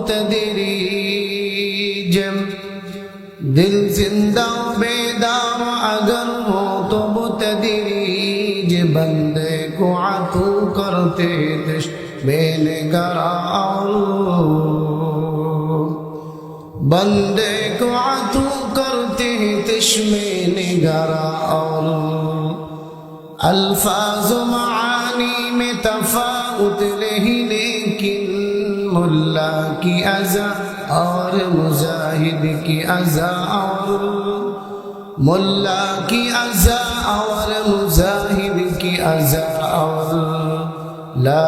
तदरीज दिल जिंदा बेदार अगर हो तो तदरीज बंदे को आतू करते दिश बेनगरार बंदे को आतू करते तिश में निगरा और अल्फाज मानी में तफाउत नहीं लेकिन मुल्ला की अज़ा और मुजाहिद की अज़ा और मुल्ला की अज़ा और मुजाहिद की अज़ा और ला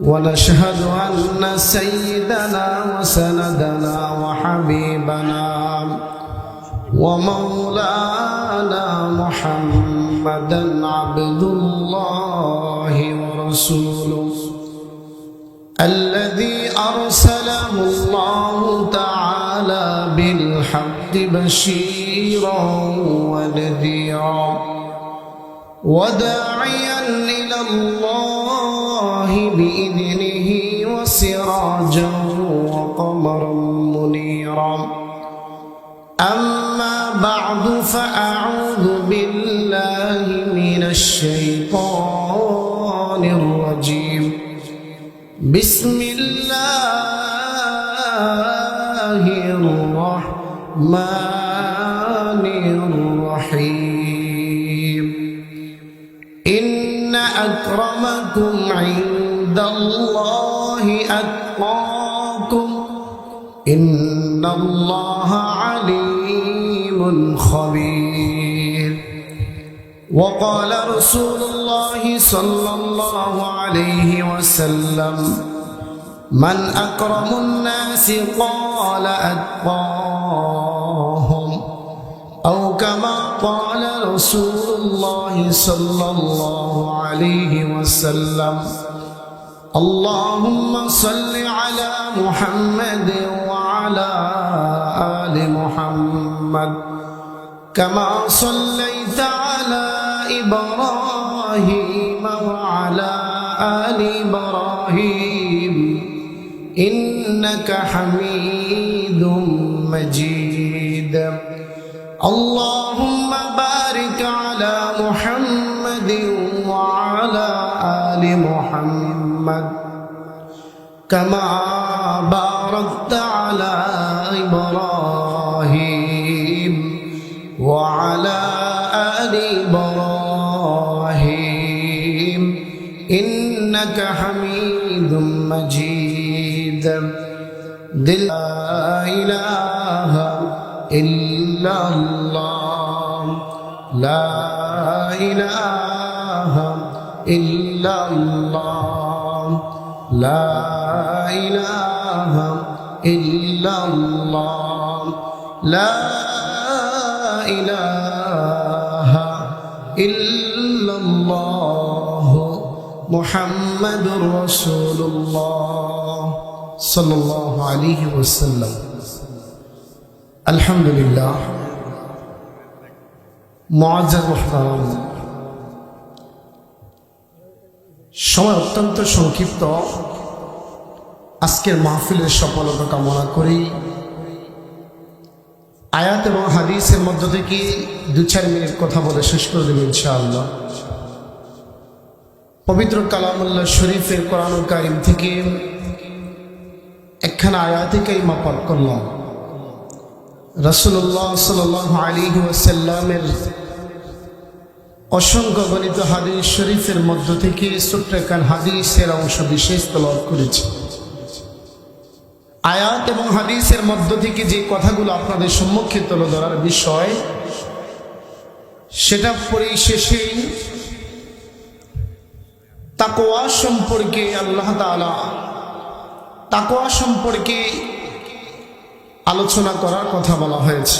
ونشهد أن سيدنا وسندنا وحبيبنا ومولانا محمدا عبد الله ورسوله الذي أرسله الله تعالى بالحق بشيرا ونذيرا وداعيا إلى الله بإذنه وسراجا وقمرا منيرا أما بعد فأعوذ بالله من الشيطان الرجيم بسم الله الرحمن الرحيم إن أكرمكم عند الله أتقاكم إن الله عليم خبير وقال رسول الله صلى الله عليه وسلم من أكرم الناس قال أتقاهم أو كما قال رسول الله صلى الله عليه وسلم اللهم صل على محمد وعلى آل محمد كما صليت على إبراهيم وعلى آل إبراهيم إنك حميد مجيد اللهم بارك على محمد وعلى آل محمد كما باركت على إبراهيم وعلى آل إبراهيم إنك حميد مجيد لا إله إلا الله لا إله إلا الله لا إله إلا الله لا إله إلا الله محمد رسول الله صلى الله عليه وسلم الحمد لله মুআজ্জাজ মুহতারাম সময় অত্যন্ত সংক্ষিপ্ত আজকের মাহফিলের সফলতা কামনা করি আয়াত এবং হাদিসের মধ্য থেকে 2-4 মিনিট কথা বলে শেষ করে দেব ইনশাআল্লাহ পবিত্র কালামুল্লাহ শরীফের কোরআনুল কারীম থেকে একখানা আয়াতে কারিমা পাঠ করলাম রাসূলুল্লাহ সাল্লাল্লাহু আলাইহি ওয়াসাল্লামের অসংখ্য গণিত হাদিস শরীফের মধ্য থেকে ছোট্ট একখান হাদিসের অংশ বিশেষ তেলাওয়াত করেছি আয়াত এবং হাদিসের মধ্য থেকে যে কথাগুলো আপনাদের সম্মুখে তুলে ধরার বিষয় সেটা পরিশেষে তাকওয়া সম্পর্কে আল্লাহ তাআলা তাকওয়া সম্পর্কে আলোচনা করার কথা বলা হয়েছে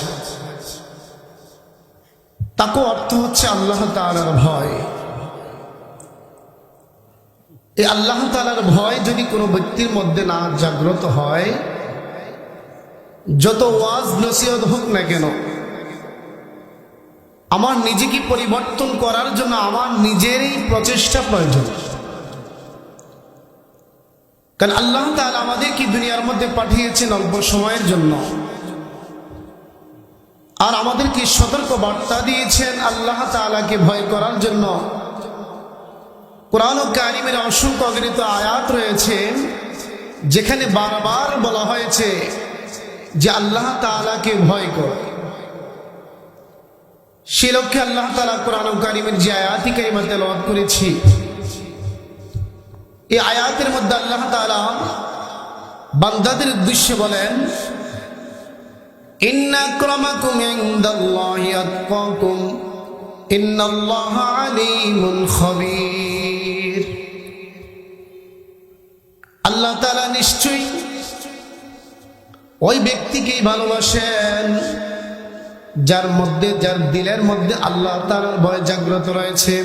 তাকওয়া অর্থ হচ্ছে আল্লাহ তাআলার ভয় এই আল্লাহ তাআলার ভয় যদি কোনো ব্যক্তির মধ্যে না জাগ্রত হয় যত ওয়াজ নসিহত হোক না কেন আমার নিজেকে পরিবর্তন করার জন্য আমার নিজেরই প্রচেষ্টা প্রয়োজন। কারণ আল্লাহ তাআলা আমাদেরকে দুনিয়ার মধ্যে পাঠিয়েছেন অল্প সময়ের জন্য, আর আমাদেরকে সতর্ক বার্তা দিয়েছেন আল্লাহ তাআলাকে ভয় করার জন্য। কোরআন কারীমের অসংখ্য অগণিত আয়াত রয়েছে যেখানে বারবার বলা হয়েছে যে আল্লাহ তাআলাকে ভয় কর। সে লক্ষ্যে আল্লাহ তাআলা কোরআন কারীমের যে আয়াতি কারিমা তেলাওয়াত করেছি, এই আয়াতের মধ্যে আল্লাহ তাআলা বান্দাদের উদ্দেশ্যে বলেন, ইন্না আক্রামাকুম ইনদাল্লাহি আতকাকুম ইন্নাল্লাহা আলীমুন খাবীর। আল্লাহ তাআলা নিশ্চয়ই ওই ব্যক্তিকেই ভালোবাসেন যার দিলের মধ্যে আল্লাহ তাআলার ভয় জাগ্রত রয়েছে।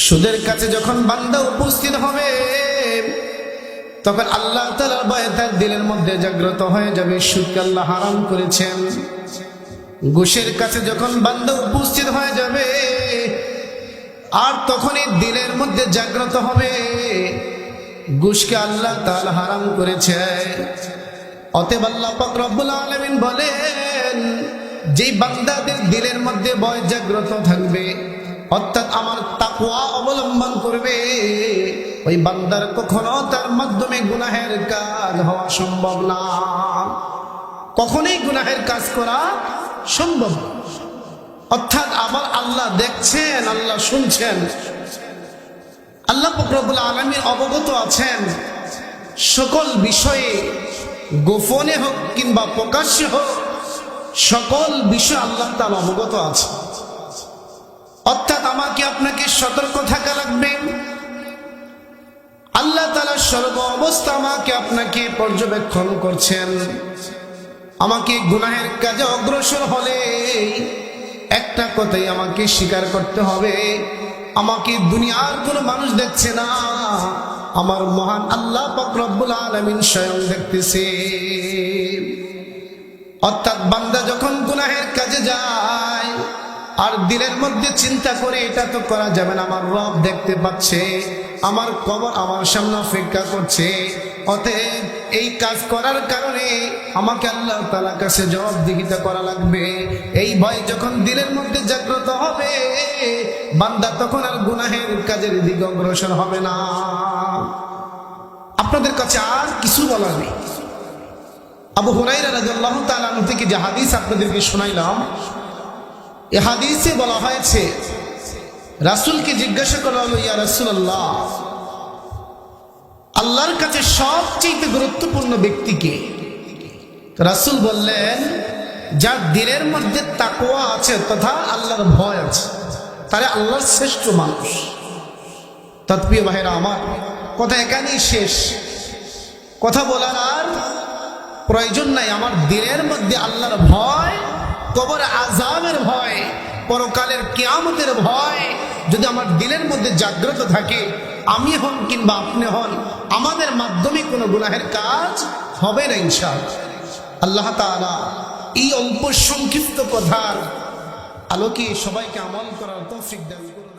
সুদের কাছে যখন বান্দা উপস্থিত হবে তখন আল্লাহ তাআলার ভয় তার দিলের মধ্যে জাগ্রত হয়ে যাবে, সুদকে আল্লাহ হারাম করেছেন। ঘুষের কাছে যখন বান্দা উপস্থিত হয়ে যাবে আর তখনই দিলের মধ্যে জাগ্রত হবে, ঘুষকে আল্লাহ তাআলা হারাম করেছে। অতএব আল্লাহ পাক রব্বুল আলামিন বলেন, যেই বান্দাদের দিলের মধ্যে ভয় জাগ্রত থাকবে অর্থাৎ আমার তাকওয়া অবলম্বন করবে, ওই বান্দার কখনো তার মাধ্যমে গুনাহের কাজ হওয়া সম্ভব না। কখনোই গুনাহের কাজ করা সম্ভব, অর্থাৎ আবার আল্লাহ দেখছেন, আল্লাহ শুনছেন, আল্লাহ পাক রব্বুল আলামিন অবগত আছেন সকল বিষয়ে, গোপনে হোক কিংবা প্রকাশ্যে হোক, সকল বিষয় আল্লাহ তাআলা অবগত আছে। অর্থাৎ আমাকে আপনাকে সতর্ক থাকা লাগবে। আল্লাহ তাআলা সর্ব অবস্থা আমাকে আপনাকে পর্যবেক্ষণ করছেন। আমাকে গুনাহের কাজে অগ্রসর হলে একটা কথাই আমাকে স্বীকার করতে হবে, আমাকে দুনিয়ার কোনো মানুষ দেখছে না, আমার মহান আল্লাহ পাক রব্বুল আলামিন স্বয়ং দেখতেছে। অর্থাৎ বান্দা যখন গুনাহের কাজে যায় আর দিলের মধ্যে চিন্তা করে এটা তো করা যাবে না, আমার রব দেখতে পাচ্ছে, আমার কবর আমার সামনে অপেক্ষা করছে, অতএব এই কাজ করার কারণে আমাকে আল্লাহ তাআলার কাছে জবাবদিহিতা করা লাগবে। এই ভয় যখন দিলের মধ্যে জাগ্রত হবে বান্দা তখন আর গুনাহের কাজের দিকে অগ্রসর হবে না। আপনাদের কাছে আর কিছু বলার নেই। আবু হুরায়রা রাদিয়াল্লাহু তাআলা আনহু থেকে যে হাদিস আপনাদেরকে শোনাইলাম, এই হাদিসে বলা হয়েছে রাসূলকে জিজ্ঞাসা করা হলো, ইয়া রাসূলুল্লাহ, আল্লাহর কাছে সবচেয়ে গুরুত্বপূর্ণ ব্যক্তিকে? রাসূল বললেন, যার দিলের মধ্যে তাকওয়া আছে তথা আল্লাহর ভয় আছে, তারে আল্লাহর শ্রেষ্ঠ মানুষ। তাৎপ্রিয় ভাইরা আমার, কথা এখানেই শেষ, কথা বলার আর প্রয়োজন নাই। আমার দিলের মধ্যে আল্লাহর ভয়, কবর আযাবের ভয়, পরকালের কিয়ামতের ভয় যদি আমার দিলের মধ্যে জাগ্রত থাকে, আমি হন কিংবা আপনি হন, আমাদের মাধ্যমে কোনো গুনাহের কাজ হবে না ইনশাআল্লাহ। আল্লাহ তাআলা এই অল্প সংক্ষিপ্ত কথার আলোকে সবাইকে আমল করার তৌফিক দান করুন।